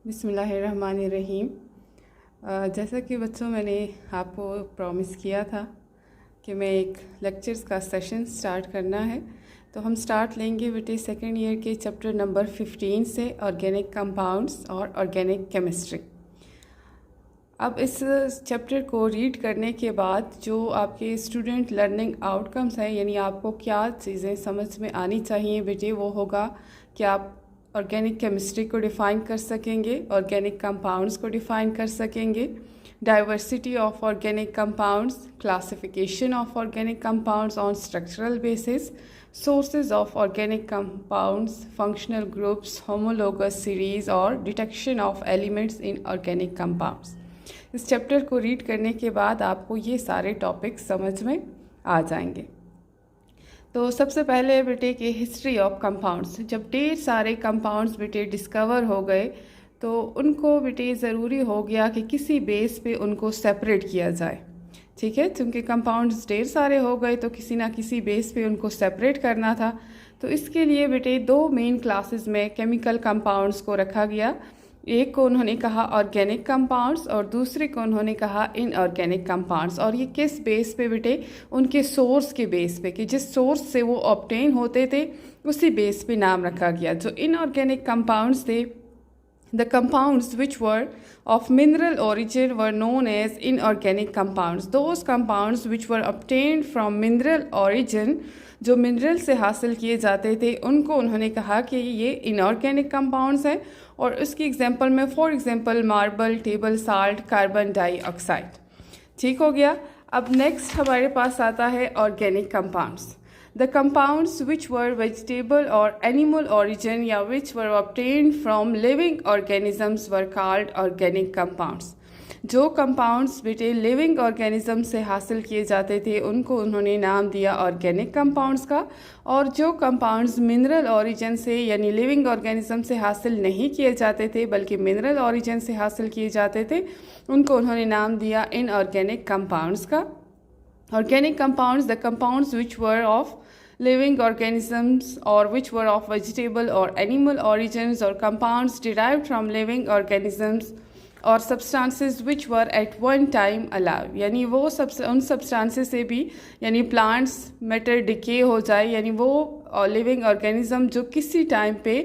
बिस्मिल्लाहिर्रहमानिर्रहीम। जैसा कि बच्चों मैंने आपको प्रॉमिस किया था कि मैं एक लेक्चर्स का सेशन स्टार्ट करना है, तो हम स्टार्ट लेंगे बेटे सेकेंड ईयर के चैप्टर नंबर 15 से, ऑर्गेनिक कंपाउंड्स और ऑर्गेनिक केमिस्ट्री। अब इस चैप्टर को रीड करने के बाद जो आपके स्टूडेंट लर्निंग आउटकम्स हैं, यानी आपको क्या चीज़ें समझ में आनी चाहिए बेटे, वो होगा कि आप ऑर्गेनिक केमिस्ट्री को डिफ़ाइन कर सकेंगे, ऑर्गेनिक कंपाउंड्स को डिफ़ाइन कर सकेंगे, diversity of organic compounds, classification of organic compounds on structural basis, sources of organic compounds, functional groups, homologous series और detection of elements in organic compounds. इस chapter को read करने के बाद आपको ये सारे टॉपिक्स समझ में आ जाएंगे। तो सबसे पहले बेटे की हिस्ट्री ऑफ कंपाउंड्स। जब ढेर सारे कंपाउंड्स बेटे डिस्कवर हो गए तो उनको बेटे ज़रूरी हो गया कि किसी बेस पे उनको सेपरेट किया जाए, ठीक है। क्योंकि कंपाउंड्स ढेर सारे हो गए तो किसी ना किसी बेस पे उनको सेपरेट करना था। तो इसके लिए बेटे दो मेन क्लासेस में केमिकल कंपाउंड्स को रखा गया। एक को उन्होंने कहा ऑर्गेनिक कंपाउंड्स और दूसरे को उन्होंने कहा इनऑर्गेनिक कंपाउंड्स। और ये किस बेस पे बेटे, उनके सोर्स के बेस पे, कि जिस सोर्स से वो ऑब्टेन होते थे उसी बेस पे नाम रखा गया। जो इनऑर्गेनिक कंपाउंड्स थे, the compounds which were of mineral origin were known as inorganic compounds. Those compounds which were obtained from mineral origin, जो मिनरल से हासिल किए जाते थे, उनको उन्होंने कहा कि ये इनऑर्गेनिक कंपाउंड्स हैं। और उसकी एग्जांपल में for example marble, table salt, carbon dioxide. ठीक हो गया। अब नेक्स्ट हमारे पास आता है organic compounds. The compounds which were vegetable or animal origin या which were obtained from living organisms were called organic compounds. जो कंपाउंड्स बेटे लिविंग ऑर्गेनिज्म से हासिल किए जाते थे उनको उन्होंने नाम दिया ऑर्गेनिक कंपाउंड्स का। और जो कंपाउंड्स मिनरल ऑरिजिन से यानी लिविंग ऑर्गेनिज्म से हासिल नहीं किए जाते थे बल्कि मिनरल ऑरिजिन से हासिल किए जाते थे, उनको उन्होंने नाम दिया इनऑर्गेनिक कंपाउंड्स का। Organic compounds, the compounds which were of living organisms or which were of vegetable or animal origins or compounds derived from living organisms or substances which were at one time alive, यानी वो उन substances से भी यानी plants matter decay हो जाए, यानी वो living organism जो किसी टाइम पे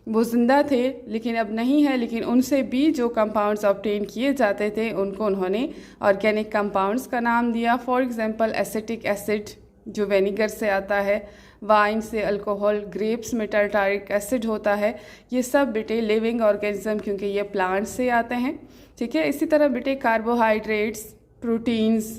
वो ज़िंदा थे लेकिन अब नहीं है, लेकिन उनसे भी जो कंपाउंड्स ऑब्टेन किए जाते थे उनको उन्होंने ऑर्गेनिक कंपाउंड्स का नाम दिया। फॉर एग्जांपल एसिटिक एसिड जो विनेगर से आता है, वाइन से अल्कोहल, ग्रेप्स में टार्टारिक एसिड होता है, ये सब बेटे लिविंग ऑर्गेनिज्म क्योंकि ये प्लांट से आते हैं, ठीक है। इसी तरह बेटे कार्बोहाइड्रेट्स, प्रोटीन्स,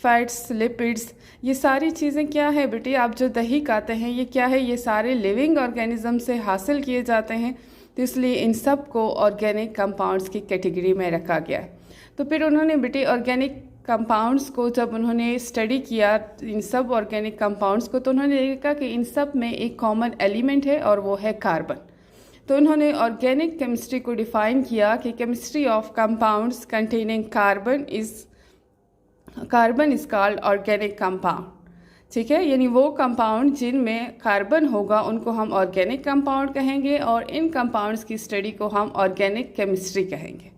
फैट्स, लिपिड्स, ये सारी चीज़ें क्या है बेटे, आप जो दही खाते हैं ये क्या है, ये सारे लिविंग ऑर्गेनिज्म से हासिल किए जाते हैं। तो इसलिए इन सब को ऑर्गेनिक कंपाउंड्स की कैटेगरी में रखा गया है। तो फिर उन्होंने बेटे ऑर्गेनिक कंपाउंड्स को जब उन्होंने स्टडी किया इन सब ऑर्गेनिक कंपाउंड्स को, तो उन्होंने देखा कि इन सब में एक कॉमन एलिमेंट है और वो है कार्बन। तो उन्होंने ऑर्गेनिक केमिस्ट्री को डिफ़ाइन किया कि chemistry of compounds containing carbon is called organic compound, ठीक है। यानी वो कंपाउंड जिनमें कार्बन होगा उनको हम ऑर्गेनिक कंपाउंड कहेंगे और इन कंपाउंड्स की स्टडी को हम ऑर्गेनिक केमिस्ट्री कहेंगे,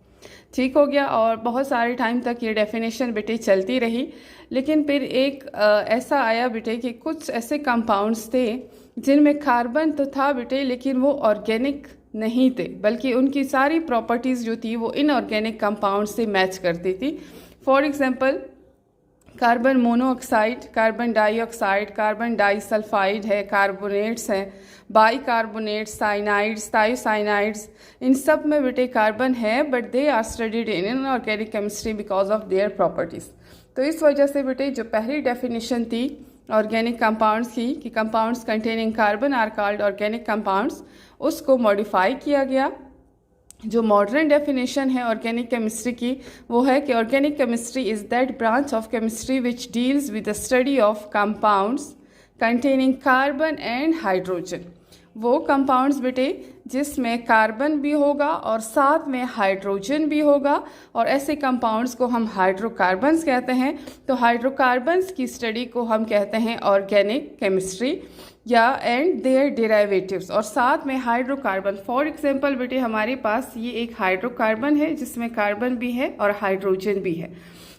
ठीक हो गया। और बहुत सारे टाइम तक ये डेफिनेशन बेटे चलती रही, लेकिन फिर एक ऐसा आया बेटे कि कुछ ऐसे कंपाउंड्स थे जिनमें कार्बन तो था बेटे लेकिन वो ऑर्गेनिक नहीं थे, बल्कि उनकी सारी प्रॉपर्टीज़ जो थी वो इनऑर्गेनिक कंपाउंड से मैच करती थी। For example carbon monoxide, carbon dioxide, carbon disulphide है, कार्बोनेट्स हैं, बाइकार्बोनेट्स, साइनाइड्स, थायोसाइनाइड्स, इन सब में बेटे कार्बन है, but they are studied in inorganic chemistry because of their properties. तो इस वजह से बेटे जो पहली डेफिनेशन थी ऑर्गेनिक कंपाउंड्स की कि compounds containing carbon are called organic compounds, उसको मॉडिफाई किया गया। जो मॉडर्न डेफिनेशन है ऑर्गेनिक केमिस्ट्री की वो है कि organic chemistry is that branch of chemistry which deals with the study of compounds containing carbon and hydrogen. वो कंपाउंड्स बेटे जिसमें कार्बन भी होगा और साथ में हाइड्रोजन भी होगा, और ऐसे कंपाउंड्स को हम हाइड्रोकार्बन्स कहते हैं। तो हाइड्रोकार्बन्स की स्टडी को हम कहते हैं ऑर्गेनिक केमिस्ट्री या एंड देयर डेरिवेटिव्स। और साथ में हाइड्रोकार्बन, फॉर एग्जांपल बेटे हमारे पास ये एक हाइड्रोकार्बन है जिसमें कार्बन भी है और हाइड्रोजन भी है।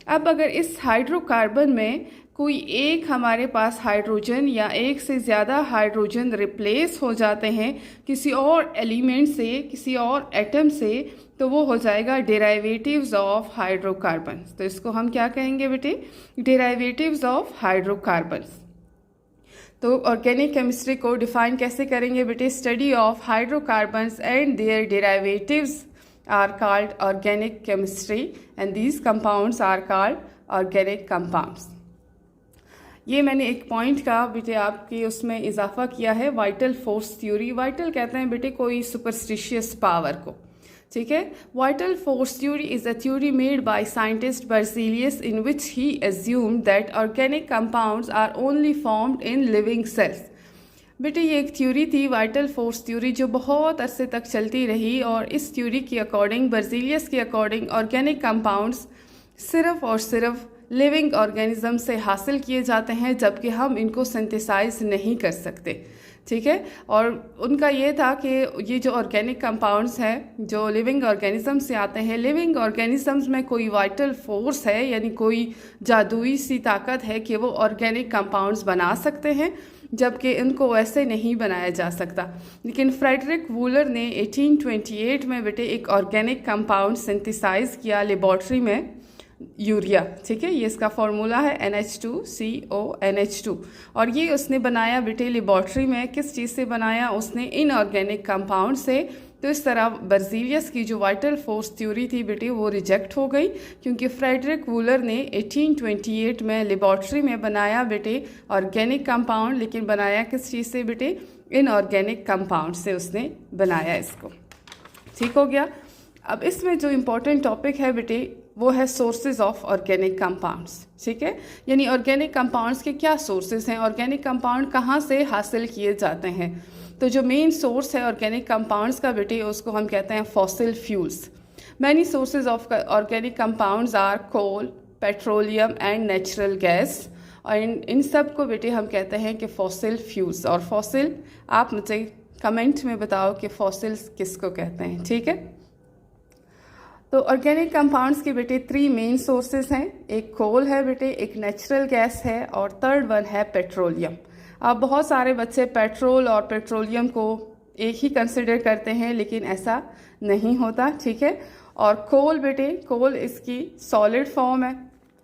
अब अगर इस हाइड्रोकार्बन में कोई एक हमारे पास हाइड्रोजन या एक से ज़्यादा हाइड्रोजन रिप्लेस हो जाते हैं किसी और एलिमेंट से, किसी और एटम से, तो वो हो जाएगा डेरिवेटिव्स ऑफ हाइड्रोकार्बन्स। तो इसको हम क्या कहेंगे बेटे? Derivatives of hydrocarbons. तो ऑर्गेनिक केमिस्ट्री को डिफाइन कैसे करेंगे बेटे? Study of hydrocarbons and their derivatives are called organic chemistry and these compounds are called organic compounds. ये मैंने एक पॉइंट का बेटे आपके उसमें इजाफा किया है, वाइटल फोर्स थ्योरी। वाइटल कहते हैं बेटे कोई सुपरस्टिशियस पावर को, ठीक है। Vital force theory is a theory made by scientist Berzelius in which he assumed that organic compounds are only formed in living cells. बेटे ये एक थ्योरी थी, वाइटल फोर्स थ्योरी, जो बहुत अरसे तक चलती रही, और इस थ्योरी के अकॉर्डिंग, बर्ज़ेलियस के अकॉर्डिंग, ऑर्गेनिक कंपाउंड्स सिर्फ और सिर्फ लिविंग ऑर्गेनिज्म से हासिल किए जाते हैं, जबकि हम इनको सिंथेसाइज नहीं कर सकते, ठीक है। और उनका ये था कि ये जो ऑर्गेनिक कंपाउंड्स हैं जो लिविंग ऑर्गेनिज्म से आते हैं, लिविंग ऑर्गेनिजम्स में कोई वाइटल फोर्स है, यानी कोई जादुई सी ताकत है कि वो ऑर्गेनिक कंपाउंड्स बना सकते हैं, जबकि इनको वैसे नहीं बनाया जा सकता। लेकिन फ्रेडरिक वूलर ने 1828 में बेटे एक ऑर्गेनिक कंपाउंड सिंथेसाइज किया लेबॉर्ट्री में, यूरिया, ठीक है। ये इसका फॉर्मूला है NH2CONH2, और ये उसने बनाया बेटे लेबॉर्ट्री में। किस चीज़ से बनाया? उसने इनऑर्गेनिक कंपाउंड से। तो इस तरह बर्ज़ेलियस की जो वाइटल फोर्स थ्योरी थी बेटे वो रिजेक्ट हो गई, क्योंकि फ्रेडरिक वूलर ने 1828 में लेबॉर्ट्री में बनाया बेटे ऑर्गेनिक कंपाउंड, लेकिन बनाया किस चीज़ से बेटे? इनऑर्गेनिक कंपाउंड से उसने बनाया इसको, ठीक हो गया। अब इसमें जो इम्पोर्टेंट टॉपिक है बेटे वो है सोर्सेज ऑफ ऑर्गेनिक कंपाउंड्स, ठीक है। यानी ऑर्गेनिक कंपाउंड्स के क्या सोर्सेज हैं, ऑर्गेनिक कंपाउंड कहाँ से हासिल किए जाते हैं। तो जो मेन सोर्स है ऑर्गेनिक कंपाउंड्स का बेटे उसको हम कहते हैं fossil fuels. Many sources of organic compounds are coal, petroleum and natural gas, और इन सब को बेटे हम कहते हैं कि फॉसिल फ्यूल्स। और फॉसिल आप मुझे कमेंट में बताओ कि फॉसिल्स किसको कहते हैं, ठीक है। तो ऑर्गेनिक कंपाउंड्स के बेटे 3 मेन सोर्सेज हैं, एक कोल है बेटे, एक नेचुरल गैस है, और थर्ड वन है पेट्रोलियम। अब बहुत सारे बच्चे पेट्रोल और पेट्रोलियम को एक ही कंसिडर करते हैं, लेकिन ऐसा नहीं होता, ठीक है। और कोल बेटे, कोल इसकी सॉलिड फॉर्म है,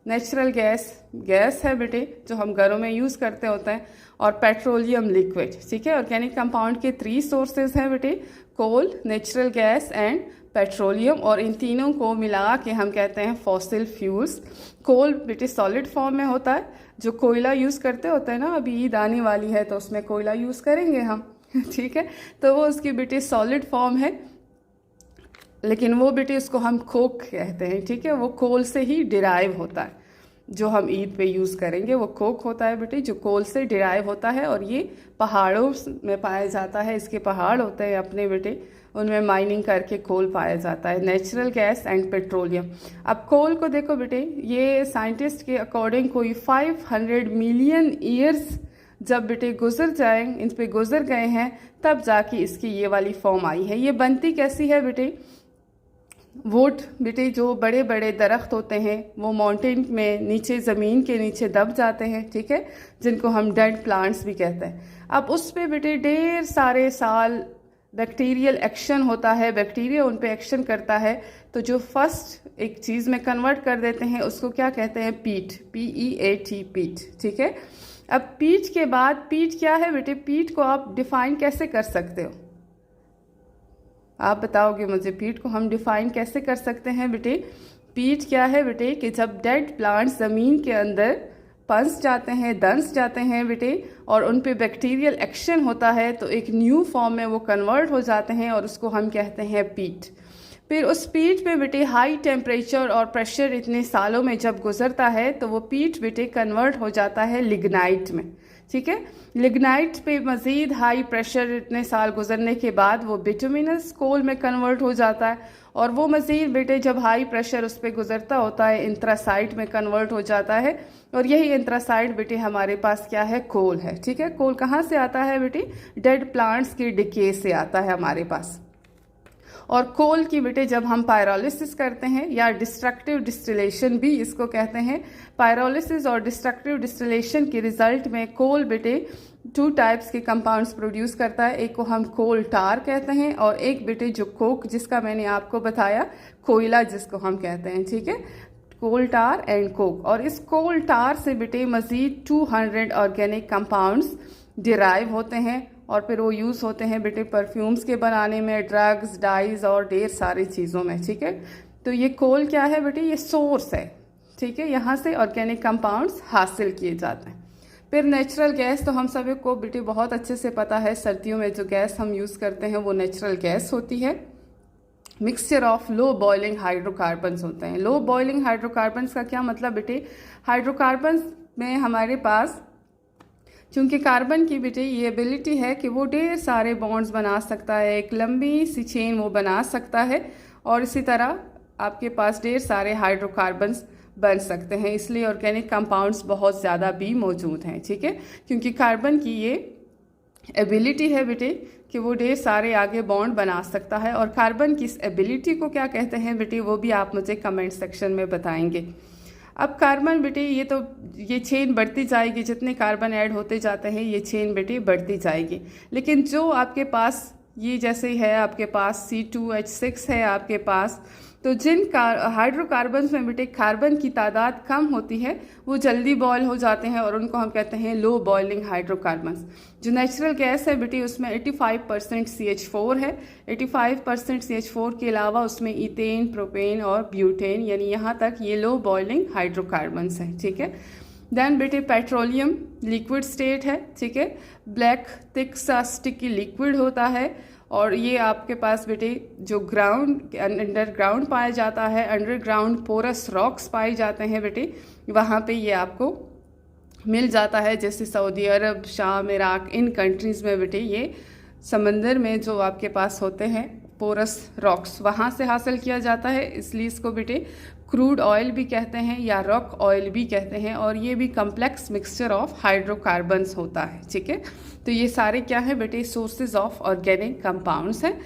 नेचुरल गैस है बेटे जो हम घरों में यूज़ करते होते हैं, और पेट्रोलियम लिक्विड, ठीक है। ऑर्गेनिक कंपाउंड के 3 सोर्सेज हैं बेटे, कोल, नेचुरल गैस एंड पेट्रोलियम, और इन तीनों को मिला के हम कहते हैं फॉसिल फ्यूल्स। कोल बेटे सॉलिड फॉर्म में होता है, जो कोयला यूज़ करते होते हैं ना, अभी ईद आने वाली है तो उसमें कोयला यूज़ करेंगे हम, ठीक है। तो वो उसकी बेटे सॉलिड फॉर्म है, लेकिन वो बेटे उसको हम कोक कहते हैं, ठीक है। वो कोल से ही डिराइव होता है, जो हम ईद पे यूज़ करेंगे वो कोक होता है बेटे, जो कोल से डिराइव होता है, और ये पहाड़ों में पाया जाता है। इसके पहाड़ होते हैं अपने बेटे, उनमें माइनिंग करके कोल पाया जाता है। Natural gas and petroleum. अब कोल को देखो बेटे, ये साइंटिस्ट के अकॉर्डिंग कोई 500 मिलियन ईयर्स जब बेटे गुजर जाए, इन पे गुजर गए हैं, तब जाके इसकी ये वाली फॉर्म आई है। ये बनती कैसी है बेटे? वुड बेटे, जो बड़े बड़े दरख्त होते हैं वो माउंटेन में नीचे ज़मीन के नीचे दब जाते हैं, ठीक है, जिनको हम डेड प्लांट्स भी कहते हैं। अब उस पे बेटे ढेर सारे साल बैक्टीरियल एक्शन होता है, बैक्टीरिया उन पे एक्शन करता है, तो जो फर्स्ट एक चीज़ में कन्वर्ट कर देते हैं उसको क्या कहते हैं? पीट, PEAT, पीट, ठीक है। अब पीट के बाद, पीट क्या है बेटे? पीट को आप डिफाइन कैसे कर सकते हो? आप बताओगे मुझे, पीट को हम डिफाइन कैसे कर सकते हैं बेटे? पीट क्या है बेटे? कि जब डेड प्लांट्स ज़मीन के अंदर पनस जाते हैं, दंस जाते हैं बेटे, और उन पे बैक्टीरियल एक्शन होता है, तो एक न्यू फॉर्म में वो कन्वर्ट हो जाते हैं, और उसको हम कहते हैं पीट। फिर उस पीट पे बेटे हाई टेम्परेचर और प्रेशर इतने सालों में जब गुजरता है, तो वो पीट बेटे कन्वर्ट हो जाता है लिग्नाइट में, ठीक है। लिग्नाइट पे मज़ीद हाई प्रेशर इतने साल गुजरने के बाद वो बिटुमिनस कोल में कन्वर्ट हो जाता है, और वो मज़ीद बेटे जब हाई प्रेशर उस पर गुजरता होता है इंथ्रासाइट में कन्वर्ट हो जाता है, और यही इंथ्रासाइट बेटे हमारे पास क्या है, कोल है। ठीक है। कोल कहाँ से आता है बेटे, डेड प्लांट्स के डिके से आता है हमारे पास। और कोल की बेटे जब हम पायरोलिसिस करते हैं, या डिस्ट्रक्टिव डिस्टिलेशन भी इसको कहते हैं, पायरोलिसिस और डिस्ट्रक्टिव डिस्टिलेशन के रिजल्ट में कोल बेटे 2 टाइप्स के कंपाउंड्स प्रोड्यूस करता है। एक को हम कोल टार कहते हैं, और एक बेटे जो कोक, जिसका मैंने आपको बताया कोयला जिसको हम कहते हैं। ठीक है, कोल टार एंड कोक। और इस कोल टार से बेटे मज़ीद 200 ऑर्गेनिक कंपाउंड्स डिराइव होते हैं, और फिर वो यूज़ होते हैं बेटे परफ्यूम्स के बनाने में, ड्रग्स, डाइज और ढेर सारी चीज़ों में। ठीक है। तो ये कोल क्या है बेटे, ये सोर्स है। ठीक है, यहाँ से ऑर्गेनिक कंपाउंड्स हासिल किए जाते हैं। फिर नेचुरल गैस, तो हम सभी को बेटे बहुत अच्छे से पता है, सर्दियों में जो गैस हम यूज़ करते हैं वो नेचुरल गैस होती है। Mixture of low boiling hydrocarbons होते हैं। लो बॉइलिंग हाइड्रोकार्बन्स का क्या मतलब बेटे, हाइड्रोकार्बन्स में हमारे पास चूँकि कार्बन की बेटे ये एबिलिटी है कि वो ढेर सारे बॉन्ड्स बना सकता है, एक लंबी सी चेन वो बना सकता है, और इसी तरह आपके पास ढेर सारे हाइड्रोकार्बन्स बन सकते हैं। इसलिए ऑर्गेनिक कंपाउंड्स बहुत ज़्यादा भी मौजूद हैं। ठीक है, क्योंकि कार्बन की ये एबिलिटी है बेटे कि वो ढेर सारे आगे बॉन्ड बना सकता है। और कार्बन की इस एबिलिटी को क्या कहते हैं बेटे, वो भी आप मुझे कमेंट सेक्शन में बताएंगे। अब कार्बन बेटे ये चेन बढ़ती जाएगी, जितने कार्बन ऐड होते जाते हैं ये चेन बेटे बढ़ती जाएगी। लेकिन जो आपके पास ये जैसे है, आपके पास C2H6 है आपके पास, तो जिन हाइड्रोकार्बन्स में बेटे कार्बन की तादाद कम होती है वो जल्दी बॉयल हो जाते हैं, और उनको हम कहते हैं लो बॉइलिंग हाइड्रोकार्बन्स। जो नेचुरल गैस है बेटे उसमें 85% CH4 है। 85% CH4 के अलावा उसमें इथेन, प्रोपेन और ब्यूटेन, यानी यहाँ तक ये लो बॉइलिंग हाइड्रोकार्बन्स हैं। ठीक है। देन बेटे पेट्रोलियम लिक्विड स्टेट है। ठीक है, ब्लैक थिक सा स्टिकी लिक्विड होता है, और ये आपके पास बेटे जो ग्राउंड अंडरग्राउंड पाया जाता है, अंडरग्राउंड पोरस रॉक्स पाए जाते हैं बेटे, वहाँ पे ये आपको मिल जाता है। जैसे सऊदी अरब, शाम, इराक, इन कंट्रीज़ में बेटे ये समंदर में जो आपके पास होते हैं पोरस रॉक्स, वहाँ से हासिल किया जाता है। इसलिए इसको बेटे क्रूड ऑयल भी कहते हैं या रॉक ऑयल भी कहते हैं, और ये भी कम्प्लेक्स मिक्सचर ऑफ हाइड्रोकार्बन्स होता है। ठीक है, तो ये सारे क्या है बेटे, सोर्सेज ऑफ ऑर्गेनिक कंपाउंड्स हैं।